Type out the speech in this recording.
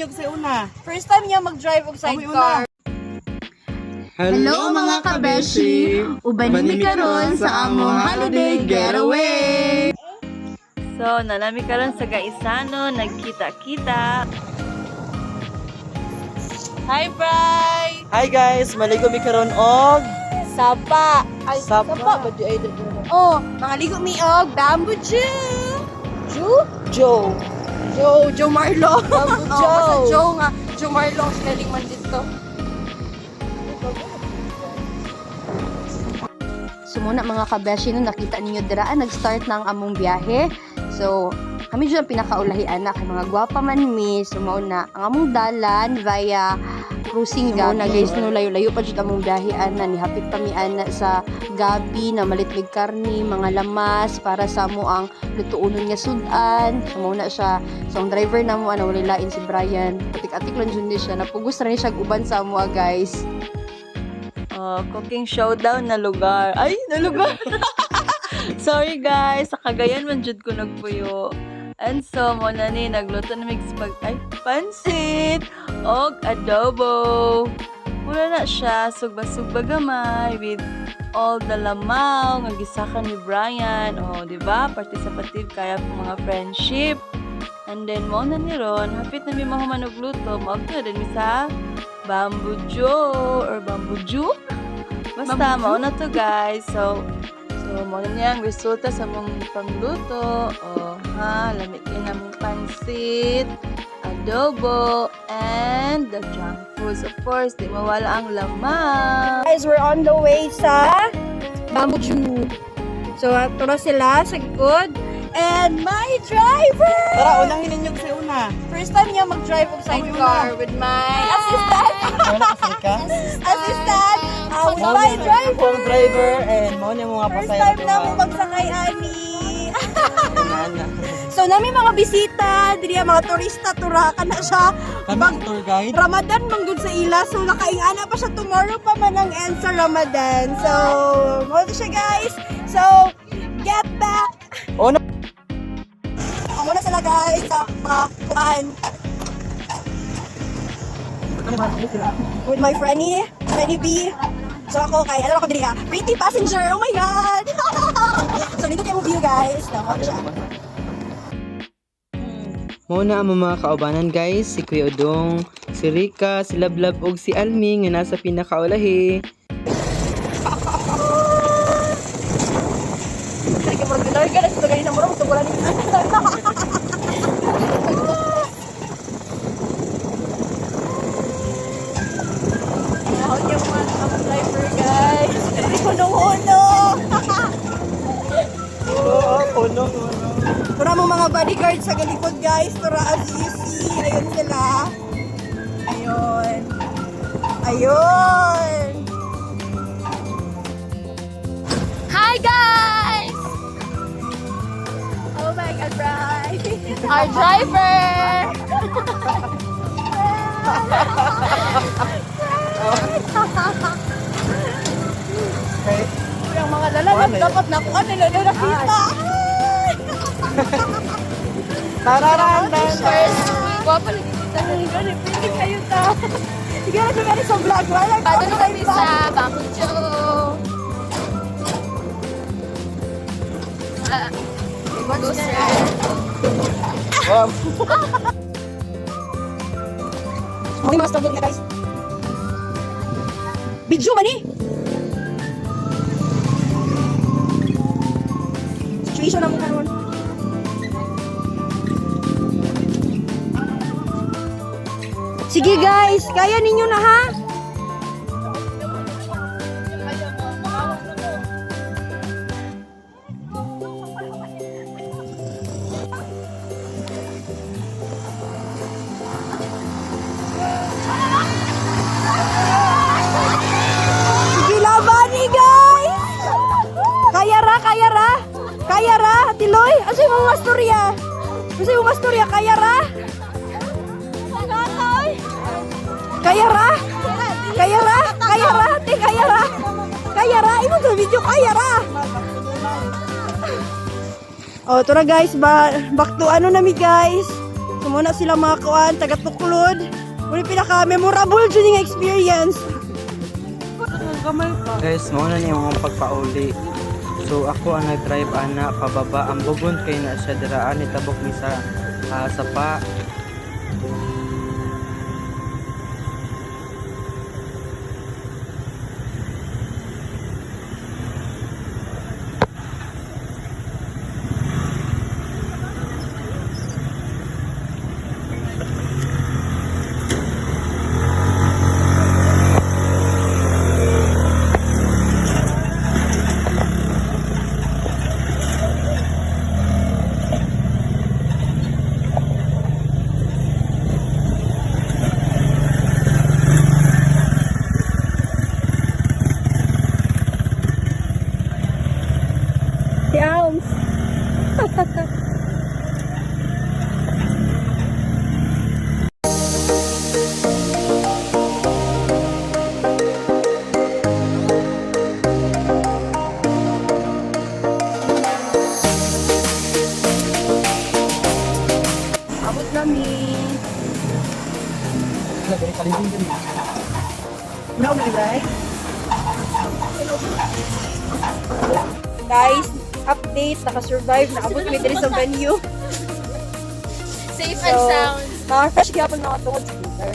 ninyo kasi una. First time niya mag-drive og sidecar. Hello mga kabeshi! Uban mi karon sa among holiday getaway! So, nalami karon sa Gaisano, nagkita-kita. Hi, Bri! Hi guys, maligo mi karon og Sapa. Ay, Sapa. sapa ba di ay Oh, makaligo mi og bamboo Joe. Joe. Joe Marlo. Bamboo Oh, Joe. basta Joe nga. Joe Marlo ang spelling man dito. So muna mga kabeshi, no, nakita ninyo diraan, nag-start na ang among biyahe. So, kami dyan ang pinakaulahian na kay mga gwapa man mi. So, mauna, ang among dalan via cruising ga na guys, no, layo-layo pa dyan among biyahe na nihapit pa mi ana sa gabi na malitlig karni, mga lamas para sa mo ang lutuunon nga sudan. So, mauna siya. So, ang driver na mo, wala lain si Brian. Patik-atik lang dyan siya. Napugos na rin siya uban sa mo, guys. Cooking showdown na lugar. Ay, na lugar! Sorry guys, sa Cagayan man jud ko nagpuyo. And so, mo na ni, nagluto na pansit og adobo. Mura na siya, sugba-sugba gamay with all the lamaw nga gisakan ni Brian. Oh, di ba? Participative kaya po mga friendship. And then, mo na ni Ron, hapit na mi mahuman og luto, maog na din mi sa Bamboo Joe or Bamboo Jew. Basta, mo na to guys. So mo na niya ang resulta sa mong pangluto. Lamig yun ang pansit, adobo, and the junk foods. Of course, di mawala ang lamang. Guys, we're on the way sa Bamboo Jew. So, turo sila sa likod. And my driver! Tara, unahin ninyo kasi una. First time niya mag-drive og sidecar with my assistant. Wala kasi ka. Assistant! With my driver! Full driver and mo niya mga First pasaya time na mo magsakay, ani. Ana. So, nami mga bisita, diri mga turista, tura ka na siya. Kami tour guide. Ramadan manggod sa ila, so nakaingana pa siya tomorrow pa man ang end sa Ramadan. So, mo siya guys. So, get back! Oh, no. Ako na sila guys sa mga kuhan. With my Frenny B. So ako kay, ano ako dili ka? Pretty passenger, oh my God! So dito kayo view guys. Ako siya. Muna ang mga kaubanan guys, si Kuya Udong, si Rika, si Lablab ug si Almi nga nasa pinakaulahi. Kaya ka mag-larga ka na sa tagay na mo, magtubulan niyo. Ako niyo man ang driver guys. Hindi ko nung uno. Puno. Tura mo mga bodyguard sa galikod guys. Tura as you see. Ayun sila. Ayun. Ayun. Hi guys! Oh my God, Bri. Our driver! Yung mga lalaki dapat nakuha nila na nakita. Tararandan. Guwapo lang Pwede kayo ta. Sige na kami sa vlog. Wala Paano na kami sa Bamboo Joe? Mga mas tawag na guys. Video man eh. Situation na mo karon. Sige guys, kaya ninyo na ha? Sige laban ni guys. Kaya ra. Kaya ra, Tiloy. Asa yung mga storya? Asa yung mga storya? Kaya ra? Kaya ra? Kaya ra? Kaya ra? Kaya ra? Kaya ra? Imo sa video kaya ra? Oh, ito na guys, back to ano nami guys. So muna sila mga kuan, taga-tuklod. Muna pinaka-memorable dyan yung experience. Guys, mauna niya yung pagpauli. So ako ang nag-drive ana pababa ang bugon kay na siya diraan itabok mi sa sapa. Si Alms. Abot namin. Guys, update, naka-survive, nakaabot kami diri sa venue. Safe So, naka-fresh kaya ako nakatungod sa scooter.